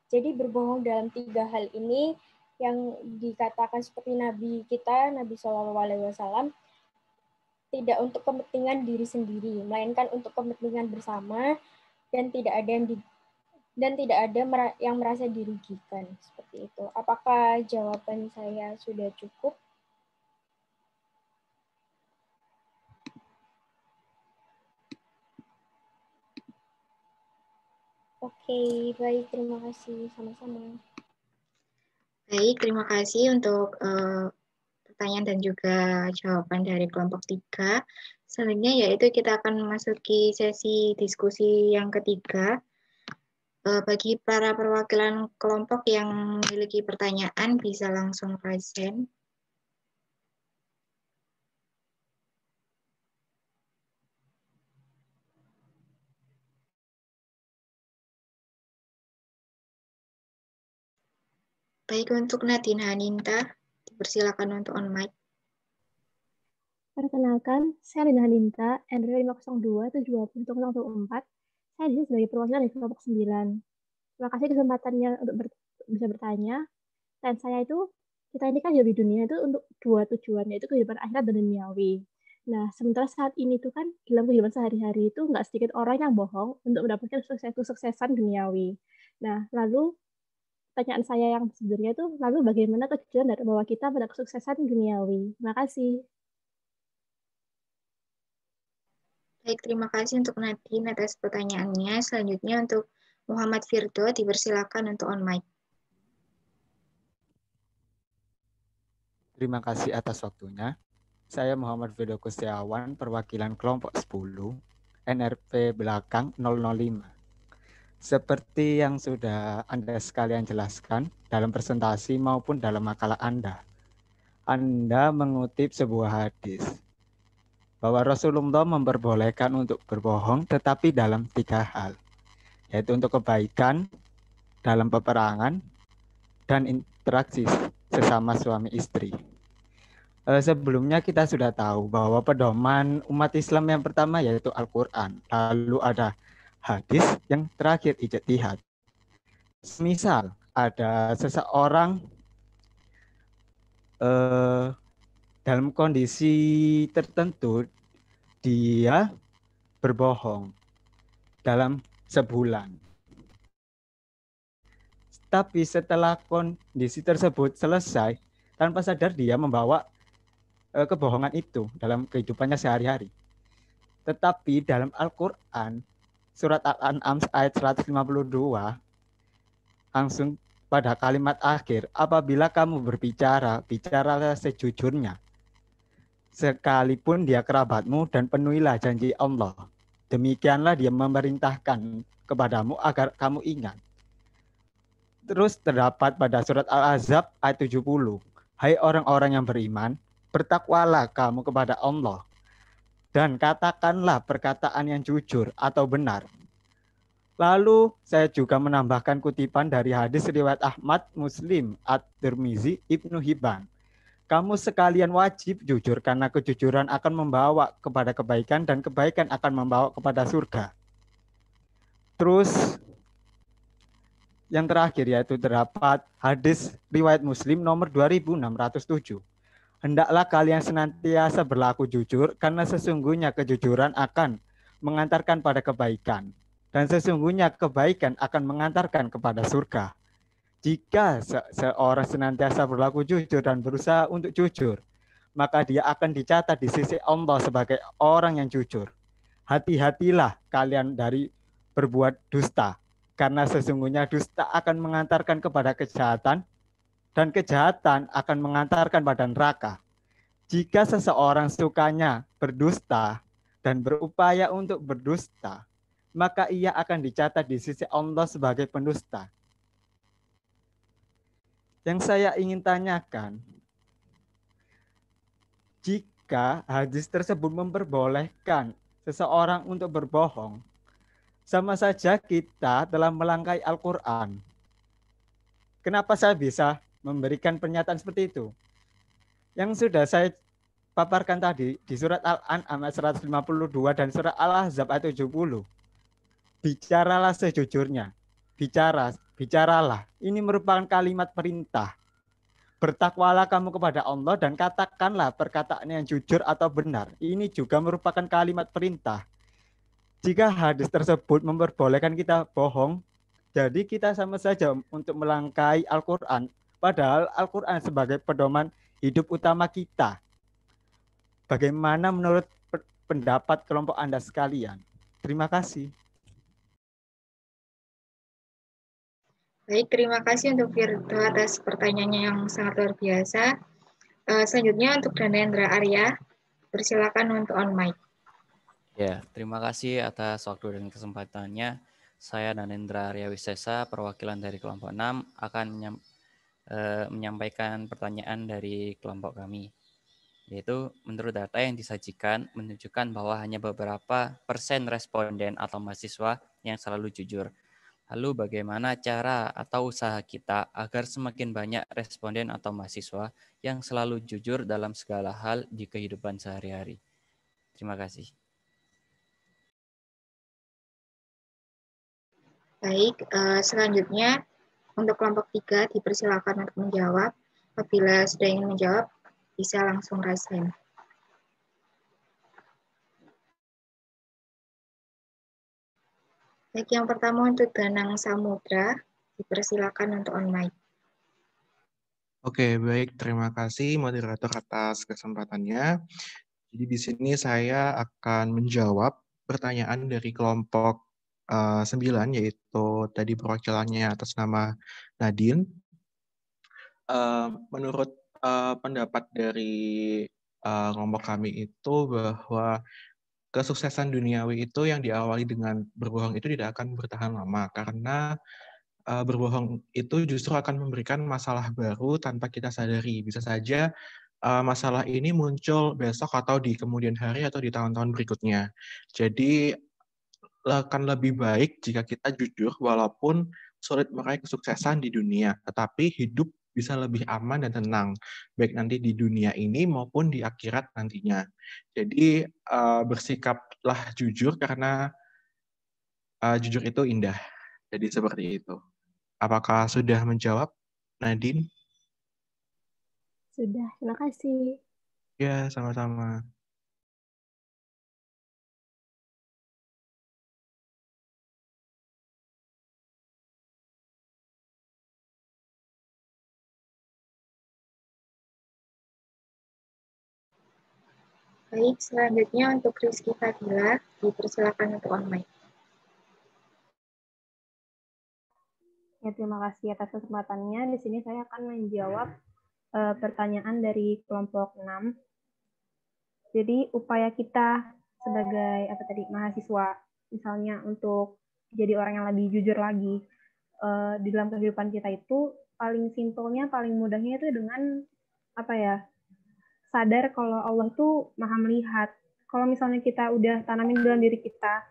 Jadi berbohong dalam 3 hal ini yang dikatakan seperti Nabi kita, Nabi SAW, tidak untuk kepentingan diri sendiri, melainkan untuk kepentingan bersama, dan tidak ada yang merasa dirugikan. Seperti itu. Apakah jawaban saya sudah cukup? Oke, baik. Terima kasih. Sama-sama. Baik, terima kasih untuk pertanyaan dan juga jawaban dari kelompok 3. Selanjutnya yaitu kita akan memasuki sesi diskusi yang ketiga. Bagi para perwakilan kelompok yang memiliki pertanyaan bisa langsung raise hand. Baik, untuk Nadine Haninta, dipersilakan untuk on mic. Perkenalkan, saya Nadine Haninta, NRW 502-70014. Saya di sini sebagai perwakilan dari kelompok 9. Terima kasih kesempatannya untuk bisa bertanya. Dan saya itu, kita ini kan hidup di dunia itu untuk 2 tujuan, yaitu kehidupan akhirat dan duniawi. Nah, sementara saat ini tuh kan dalam kehidupan sehari-hari itu nggak sedikit orang yang bohong untuk mendapatkan kesuksesan duniawi. Nah, lalu pertanyaan saya yang sebenarnya itu, lalu bagaimana tujuan dari bahwa kita pada kesuksesan duniawi? Terima kasih. Baik, terima kasih untuk Nadine atas pertanyaannya. Selanjutnya untuk Muhammad Firdo, dipersilakan untuk on mic. Terima kasih atas waktunya. Saya Muhammad Firdo Kustiawan, perwakilan kelompok 10, NRP belakang 005. Seperti yang sudah Anda sekalian jelaskan dalam presentasi maupun dalam makalah Anda mengutip sebuah hadis bahwa Rasulullah memperbolehkan untuk berbohong tetapi dalam 3 hal, yaitu untuk kebaikan, dalam peperangan, dan interaksi sesama suami istri. Sebelumnya kita sudah tahu bahwa pedoman umat Islam yang pertama yaitu Al-Quran, lalu ada hadis, yang terakhir ijtihad. Misal ada seseorang dalam kondisi tertentu dia berbohong dalam sebulan. Tapi setelah kondisi tersebut selesai, tanpa sadar dia membawa kebohongan itu dalam kehidupannya sehari-hari. Tetapi dalam Al-Quran, surat Al-An'am ayat 152, langsung pada kalimat akhir, apabila kamu berbicara, bicaralah sejujurnya. Sekalipun dia kerabatmu dan penuhilah janji Allah. Demikianlah dia memerintahkan kepadamu agar kamu ingat. Terus terdapat pada surat Al-Ahzab ayat 70, hai orang-orang yang beriman, bertakwalah kamu kepada Allah. Dan katakanlah perkataan yang jujur atau benar. Lalu saya juga menambahkan kutipan dari hadis riwayat Ahmad, Muslim, At-Tirmizi, Ibnu Hibban. Kamu sekalian wajib jujur karena kejujuran akan membawa kepada kebaikan dan kebaikan akan membawa kepada surga. Terus yang terakhir yaitu terdapat hadis riwayat Muslim nomor 2607. Hendaklah kalian senantiasa berlaku jujur karena sesungguhnya kejujuran akan mengantarkan pada kebaikan dan sesungguhnya kebaikan akan mengantarkan kepada surga. Jika seorang senantiasa berlaku jujur dan berusaha untuk jujur, maka dia akan dicatat di sisi Allah sebagai orang yang jujur. Hati-hatilah kalian dari berbuat dusta, karena sesungguhnya dusta akan mengantarkan kepada kejahatan, dan kejahatan akan mengantarkan pada neraka. Jika seseorang sukanya berdusta dan berupaya untuk berdusta, maka ia akan dicatat di sisi Allah sebagai pendusta. Yang saya ingin tanyakan, jika hadis tersebut memperbolehkan seseorang untuk berbohong, sama saja kita telah melangkahi Al-Quran. Kenapa saya bisa memberikan pernyataan seperti itu? Yang sudah saya paparkan tadi di surat Al-An'am ayat 152 dan surat Al-Ahzab ayat 70. Bicaralah sejujurnya. Bicaralah. Ini merupakan kalimat perintah. Bertakwalah kamu kepada Allah dan katakanlah perkataan yang jujur atau benar. Ini juga merupakan kalimat perintah. Jika hadis tersebut memperbolehkan kita bohong, jadi kita sama saja untuk melangkahi Al-Quran. Padahal Al-Quran sebagai pedoman hidup utama kita. Bagaimana menurut pendapat kelompok Anda sekalian? Terima kasih. Baik, terima kasih untuk Virto atas pertanyaannya yang sangat luar biasa. Selanjutnya untuk Danendra Arya, persilakan untuk on mic. Ya, terima kasih atas waktu dan kesempatannya. Saya Danendra Arya Wisesa, perwakilan dari kelompok 6, akan menyampaikan pertanyaan dari kelompok kami. Yaitu, menurut data yang disajikan, menunjukkan bahwa hanya beberapa persen responden atau mahasiswa yang selalu jujur. Lalu bagaimana cara atau usaha kita agar semakin banyak responden atau mahasiswa yang selalu jujur dalam segala hal di kehidupan sehari-hari? Terima kasih. Baik, selanjutnya untuk kelompok 3 dipersilakan untuk menjawab. Apabila sudah ingin menjawab, bisa langsung raise hand. Baik, yang pertama untuk Danang Samudra, dipersilakan untuk on mic. Oke, baik. Terima kasih moderator atas kesempatannya. Jadi di sini saya akan menjawab pertanyaan dari kelompok 9, yaitu tadi perwakilannya atas nama Nadine. Menurut pendapat dari kelompok kami itu bahwa kesuksesan duniawi itu yang diawali dengan berbohong itu tidak akan bertahan lama, karena berbohong itu justru akan memberikan masalah baru tanpa kita sadari. Bisa saja masalah ini muncul besok atau di kemudian hari atau di tahun-tahun berikutnya. Jadi akan lebih baik jika kita jujur walaupun sulit meraih kesuksesan di dunia, tetapi hidup bisa lebih aman dan tenang, baik nanti di dunia ini maupun di akhirat nantinya. Jadi bersikaplah jujur karena jujur itu indah. Jadi seperti itu. Apakah sudah menjawab, Nadine? Sudah, terima kasih. Ya, sama-sama. Baik, selanjutnya untuk Rizky Fadila, dipersilakan untuk on mic. Ya, terima kasih atas kesempatannya. Di sini saya akan menjawab pertanyaan dari kelompok 6. Jadi upaya kita sebagai mahasiswa, misalnya untuk jadi orang yang lebih jujur lagi di dalam kehidupan kita itu paling simpelnya, paling mudahnya itu dengan sadar kalau Allah itu maha melihat. Kalau misalnya kita udah tanamin dalam diri kita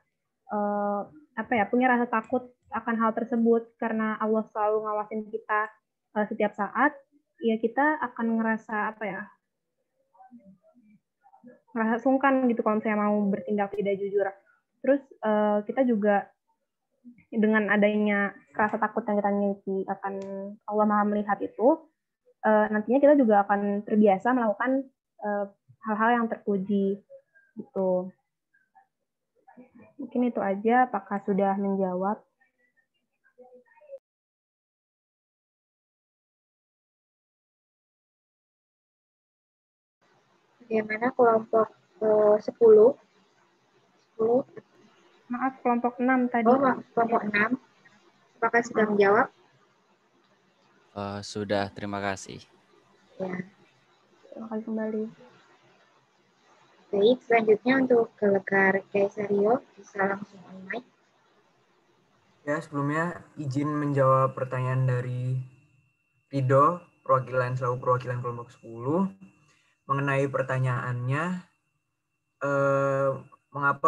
punya rasa takut akan hal tersebut karena Allah selalu ngawasin kita setiap saat, ya kita akan ngerasa ngerasa sungkan gitu kalau misalnya mau bertindak tidak jujur. Terus kita juga dengan adanya rasa takut yang kita miliki akan Allah maha melihat itu, nantinya kita juga akan terbiasa melakukan hal-hal yang terpuji gitu. Mungkin itu aja. Apakah sudah menjawab? Bagaimana kelompok 10? 10? Maaf, kelompok 6 tadi. Oh, kelompok 6. Apakah sudah menjawab? Sudah, terima kasih. Ya. Terima kasih kembali. Baik, selanjutnya untuk Gelegar Kaisario, bisa langsung on mic. Ya, sebelumnya izin menjawab pertanyaan dari Rido, selaku perwakilan kelompok 10, mengenai pertanyaannya, mengapa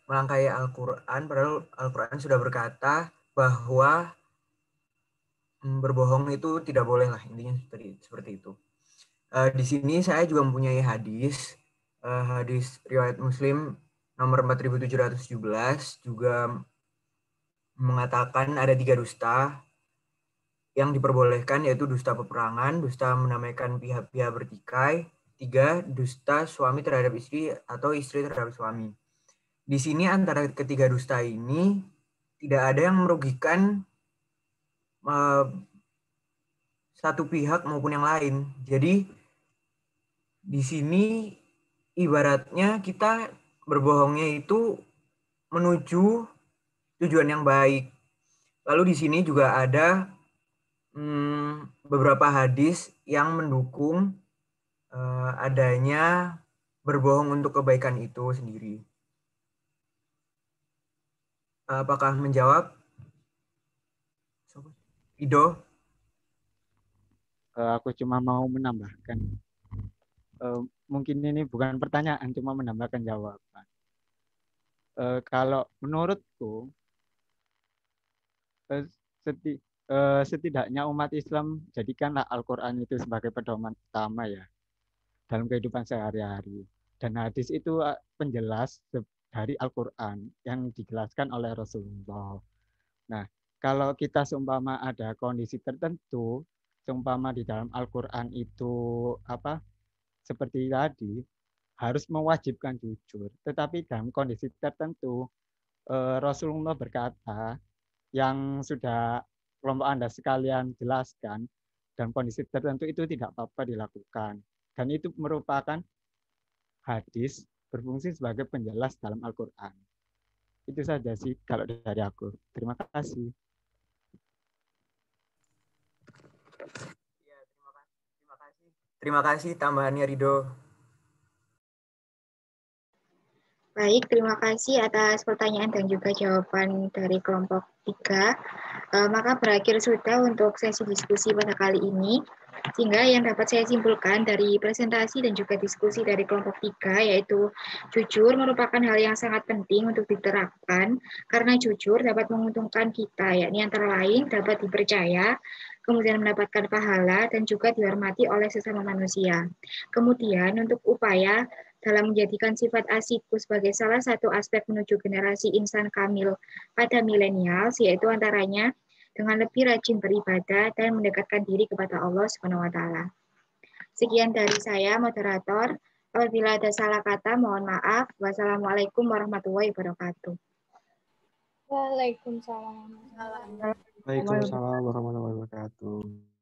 melangkahi Al-Quran, padahal Al-Quran sudah berkata bahwa berbohong itu tidak boleh lah, intinya seperti itu. Di sini saya juga mempunyai hadis riwayat Muslim nomor 4717 juga mengatakan ada 3 dusta yang diperbolehkan, yaitu dusta peperangan, dusta menamaikan pihak-pihak bertikai, 3, dusta suami terhadap istri atau istri terhadap suami. Di sini antara ketiga dusta ini tidak ada yang merugikan satu pihak maupun yang lain. Jadi di sini ibaratnya kita berbohongnya itu menuju tujuan yang baik. Lalu di sini juga ada beberapa hadis yang mendukung adanya berbohong untuk kebaikan itu sendiri. Apakah menjawab? Rido? Aku cuma mau menambahkan. Mungkin ini bukan pertanyaan, cuma menambahkan jawaban. Kalau menurutku, setidaknya umat Islam jadikanlah Al-Quran itu sebagai pedoman utama ya dalam kehidupan sehari-hari. Dan hadis itu penjelas dari Al-Quran yang dijelaskan oleh Rasulullah. Nah, kalau kita seumpama ada kondisi tertentu, seumpama di dalam Al-Quran itu seperti tadi, harus mewajibkan jujur. Tetapi dalam kondisi tertentu, Rasulullah berkata, yang sudah kelompok Anda sekalian jelaskan, dan kondisi tertentu itu tidak apa-apa dilakukan. Dan itu merupakan hadis berfungsi sebagai penjelas dalam Al-Quran. Itu saja sih kalau dari aku. Terima kasih. Terima kasih tambahannya Rido. Baik, terima kasih atas pertanyaan dan juga jawaban dari kelompok 3. Maka berakhir sudah untuk sesi diskusi pada kali ini. Sehingga yang dapat saya simpulkan dari presentasi dan juga diskusi dari kelompok 3, yaitu jujur merupakan hal yang sangat penting untuk diterapkan, karena jujur dapat menguntungkan kita, yakni antara lain dapat dipercaya, kemudian mendapatkan pahala, dan juga dihormati oleh sesama manusia. Kemudian untuk upaya dalam menjadikan sifat asyikku sebagai salah satu aspek menuju generasi insan kamil pada milenials, yaitu antaranya dengan lebih rajin beribadah dan mendekatkan diri kepada Allah Subhanahu wa taala. Sekian dari saya, moderator. Apabila ada salah kata, mohon maaf. Wassalamualaikum warahmatullahi wabarakatuh. Waalaikumsalam. Waalaikumsalam warahmatullahi wabarakatuh.